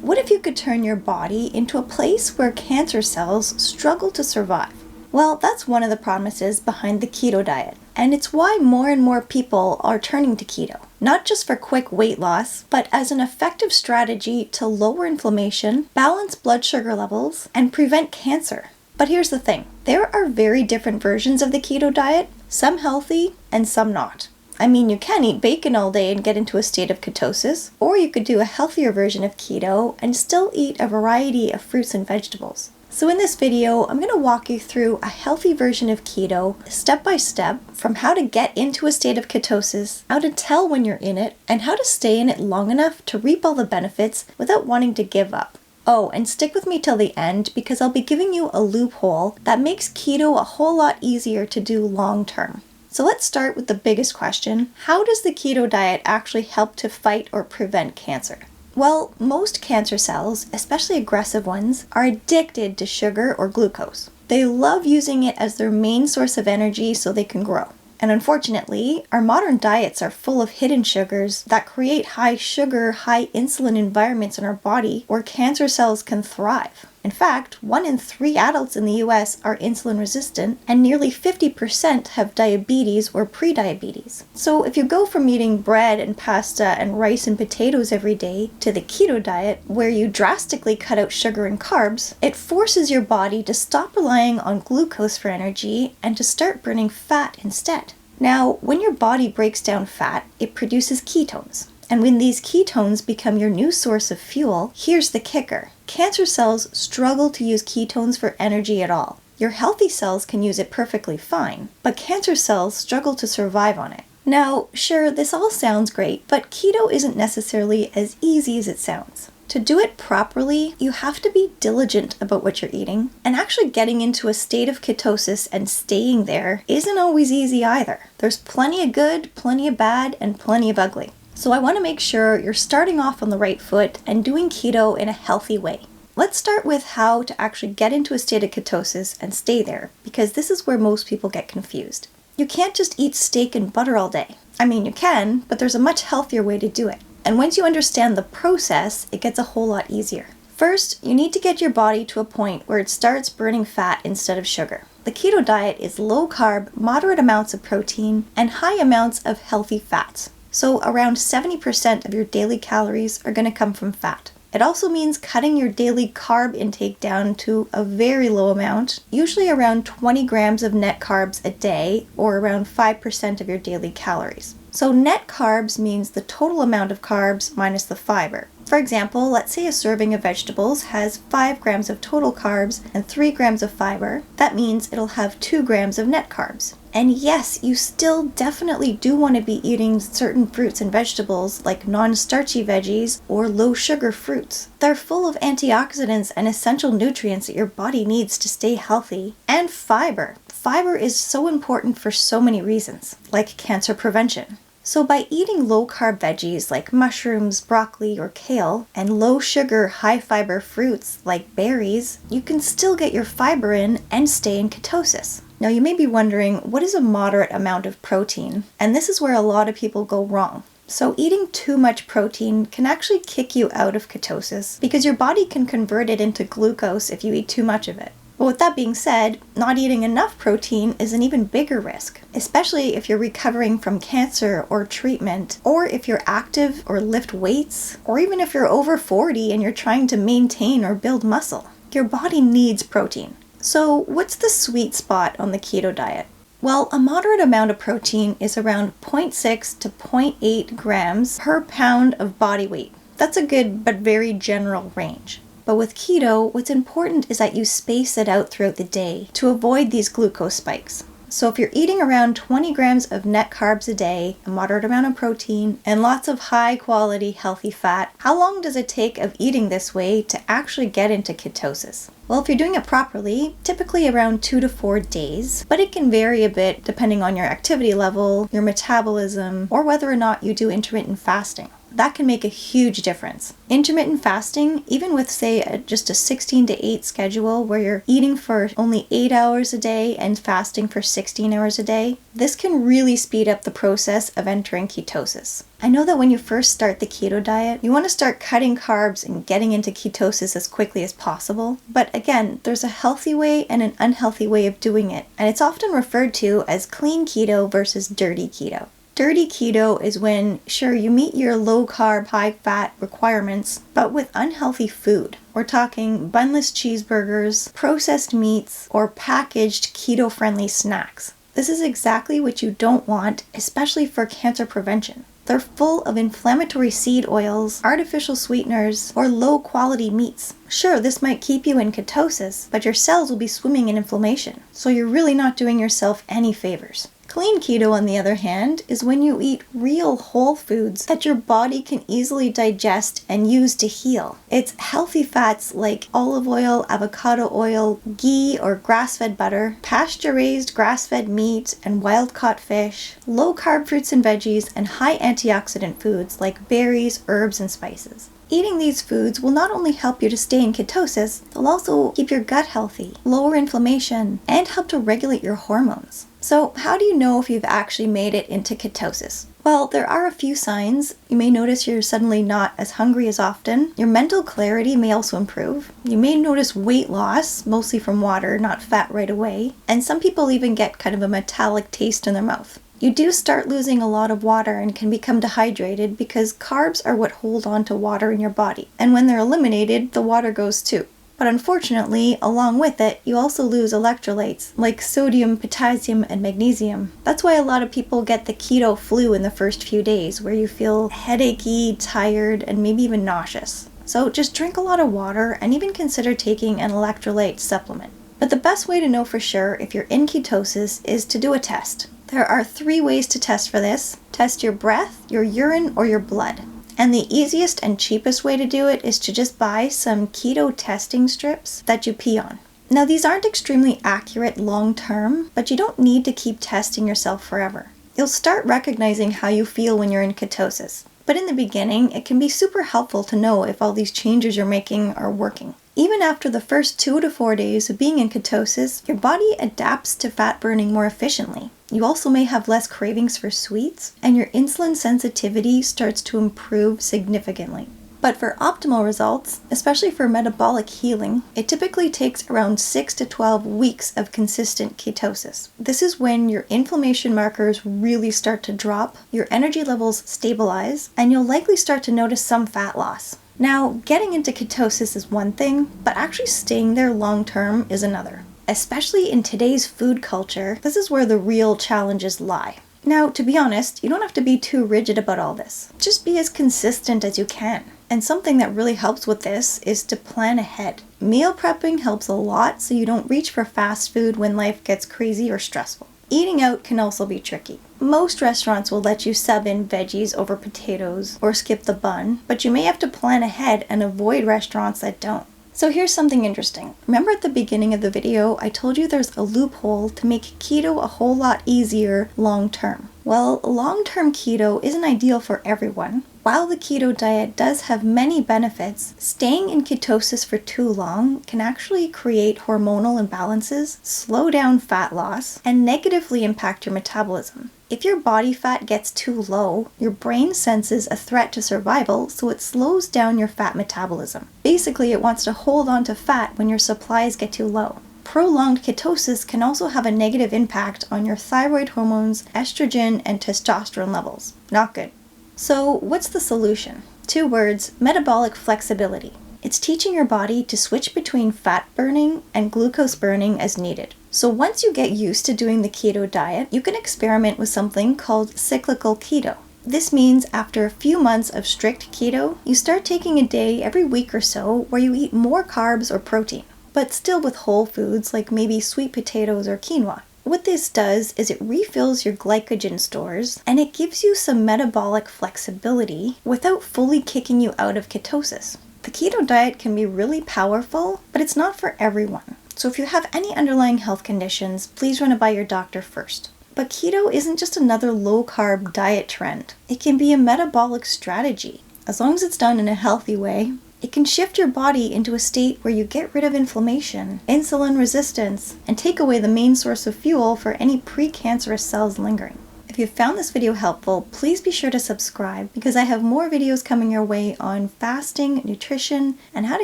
What if you could turn your body into a place where cancer cells struggle to survive? Well, that's one of the promises behind the keto diet, and it's why more and more people are turning to keto, not just for quick weight loss, but as an effective strategy to lower inflammation, balance blood sugar levels, and prevent cancer. But here's the thing, there are very different versions of the keto diet, some healthy and some not. I mean, you can eat bacon all day and get into a state of ketosis, or you could do a healthier version of keto and still eat a variety of fruits and vegetables. So in this video, I'm going to walk you through a healthy version of keto, step by step, from how to get into a state of ketosis, how to tell when you're in it, and how to stay in it long enough to reap all the benefits without wanting to give up. Oh, and stick with me till the end because I'll be giving you a loophole that makes keto a whole lot easier to do long term. So let's start with the biggest question. How does the keto diet actually help to fight or prevent cancer? Well, most cancer cells, especially aggressive ones, are addicted to sugar or glucose. They love using it as their main source of energy so they can grow. And unfortunately, our modern diets are full of hidden sugars that create high sugar, high insulin environments in our body where cancer cells can thrive. In fact, 1 in 3 adults in the US are insulin resistant, and nearly 50% have diabetes or prediabetes. So if you go from eating bread and pasta and rice and potatoes every day to the keto diet, where you drastically cut out sugar and carbs, it forces your body to stop relying on glucose for energy and to start burning fat instead. Now, when your body breaks down fat, it produces ketones. And when these ketones become your new source of fuel, here's the kicker. Cancer cells struggle to use ketones for energy at all. Your healthy cells can use it perfectly fine, but cancer cells struggle to survive on it. Now, sure, this all sounds great, but keto isn't necessarily as easy as it sounds. To do it properly, you have to be diligent about what you're eating, and actually getting into a state of ketosis and staying there isn't always easy either. There's plenty of good, plenty of bad, and plenty of ugly. So I want to make sure you're starting off on the right foot and doing keto in a healthy way. Let's start with how to actually get into a state of ketosis and stay there, because this is where most people get confused. You can't just eat steak and butter all day. I mean, you can, but there's a much healthier way to do it. And once you understand the process, it gets a whole lot easier. First, you need to get your body to a point where it starts burning fat instead of sugar. The keto diet is low carb, moderate amounts of protein, and high amounts of healthy fats. So around 70% of your daily calories are going to come from fat. It also means cutting your daily carb intake down to a very low amount, usually around 20 grams of net carbs a day, or around 5% of your daily calories. So net carbs means the total amount of carbs minus the fiber. For example, let's say a serving of vegetables has 5 grams of total carbs and 3 grams of fiber. That means it'll have 2 grams of net carbs. And yes, you still definitely do want to be eating certain fruits and vegetables like non-starchy veggies or low-sugar fruits. They're full of antioxidants and essential nutrients that your body needs to stay healthy. And fiber. Fiber is so important for so many reasons, like cancer prevention. So by eating low-carb veggies like mushrooms, broccoli, or kale, and low-sugar, high-fiber fruits like berries, you can still get your fiber in and stay in ketosis. Now you may be wondering, what is a moderate amount of protein? And this is where a lot of people go wrong. So eating too much protein can actually kick you out of ketosis because your body can convert it into glucose if you eat too much of it. But with that being said, not eating enough protein is an even bigger risk, especially if you're recovering from cancer or treatment, or if you're active or lift weights, or even if you're over 40 and you're trying to maintain or build muscle. Your body needs protein. So what's the sweet spot on the keto diet? Well, a moderate amount of protein is around 0.6 to 0.8 grams per pound of body weight. That's a good but very general range. But with keto, what's important is that you space it out throughout the day to avoid these glucose spikes. So if you're eating around 20 grams of net carbs a day, a moderate amount of protein, and lots of high quality healthy fat, how long does it take of eating this way to actually get into ketosis? Well, if you're doing it properly, typically around 2 to 4 days, but it can vary a bit depending on your activity level, your metabolism, or whether or not you do intermittent fasting. That can make a huge difference. Intermittent fasting, even with say just a 16 to 8 schedule where you're eating for only 8 hours a day and fasting for 16 hours a day, this can really speed up the process of entering ketosis. I know that when you first start the keto diet, you want to start cutting carbs and getting into ketosis as quickly as possible. But again, there's a healthy way and an unhealthy way of doing it, and it's often referred to as clean keto versus dirty keto. Dirty keto is when, sure, you meet your low-carb, high-fat requirements, but with unhealthy food. We're talking bunless cheeseburgers, processed meats, or packaged keto-friendly snacks. This is exactly what you don't want, especially for cancer prevention. They're full of inflammatory seed oils, artificial sweeteners, or low-quality meats. Sure, this might keep you in ketosis, but your cells will be swimming in inflammation, so you're really not doing yourself any favors. Clean keto, on the other hand, is when you eat real whole foods that your body can easily digest and use to heal. It's healthy fats like olive oil, avocado oil, ghee or grass-fed butter, pasture-raised grass-fed meat and wild-caught fish, low-carb fruits and veggies, and high antioxidant foods like berries, herbs, and spices. Eating these foods will not only help you to stay in ketosis, they'll also keep your gut healthy, lower inflammation, and help to regulate your hormones. So how do you know if you've actually made it into ketosis? Well, there are a few signs. You may notice you're suddenly not as hungry as often. Your mental clarity may also improve. You may notice weight loss, mostly from water, not fat right away. And some people even get kind of a metallic taste in their mouth. You do start losing a lot of water and can become dehydrated because carbs are what hold on to water in your body. And when they're eliminated, the water goes too. But unfortunately, along with it, you also lose electrolytes like sodium, potassium, and magnesium. That's why a lot of people get the keto flu in the first few days, where you feel headachy, tired, and maybe even nauseous. So just drink a lot of water and even consider taking an electrolyte supplement. But the best way to know for sure if you're in ketosis is to do a test. There are 3 ways to test for this. Test your breath, your urine, or your blood. And the easiest and cheapest way to do it is to just buy some keto testing strips that you pee on. Now, these aren't extremely accurate long term, but you don't need to keep testing yourself forever. You'll start recognizing how you feel when you're in ketosis. But in the beginning, it can be super helpful to know if all these changes you're making are working. Even after the first 2 to 4 days of being in ketosis, your body adapts to fat burning more efficiently. You also may have less cravings for sweets, and your insulin sensitivity starts to improve significantly. But for optimal results, especially for metabolic healing, it typically takes around 6 to 12 weeks of consistent ketosis. This is when your inflammation markers really start to drop, your energy levels stabilize, and you'll likely start to notice some fat loss. Now, getting into ketosis is one thing, but actually staying there long term is another. Especially in today's food culture, this is where the real challenges lie. Now, to be honest, you don't have to be too rigid about all this. Just be as consistent as you can. And something that really helps with this is to plan ahead. Meal prepping helps a lot so you don't reach for fast food when life gets crazy or stressful. Eating out can also be tricky. Most restaurants will let you sub in veggies over potatoes or skip the bun, but you may have to plan ahead and avoid restaurants that don't. So here's something interesting. Remember at the beginning of the video, I told you there's a loophole to make keto a whole lot easier long term. Well, long-term keto isn't ideal for everyone. While the keto diet does have many benefits, staying in ketosis for too long can actually create hormonal imbalances, slow down fat loss, and negatively impact your metabolism. If your body fat gets too low, your brain senses a threat to survival, so it slows down your fat metabolism. Basically, it wants to hold on to fat when your supplies get too low. Prolonged ketosis can also have a negative impact on your thyroid hormones, estrogen, and testosterone levels. Not good. So, what's the solution? 2 words: metabolic flexibility. It's teaching your body to switch between fat burning and glucose burning as needed. So once you get used to doing the keto diet, you can experiment with something called cyclical keto. This means after a few months of strict keto, you start taking a day every week or so where you eat more carbs or protein, but still with whole foods like maybe sweet potatoes or quinoa. What this does is it refills your glycogen stores and it gives you some metabolic flexibility without fully kicking you out of ketosis. The keto diet can be really powerful, but it's not for everyone. So if you have any underlying health conditions, please run it by your doctor first. But keto isn't just another low-carb diet trend. It can be a metabolic strategy. As long as it's done in a healthy way, it can shift your body into a state where you get rid of inflammation, insulin resistance, and take away the main source of fuel for any precancerous cells lingering. If you found this video helpful, please be sure to subscribe because I have more videos coming your way on fasting, nutrition, and how to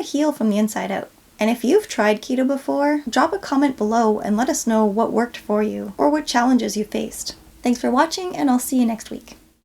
heal from the inside out. And if you've tried keto before, drop a comment below and let us know what worked for you or what challenges you faced. Thanks for watching, and I'll see you next week.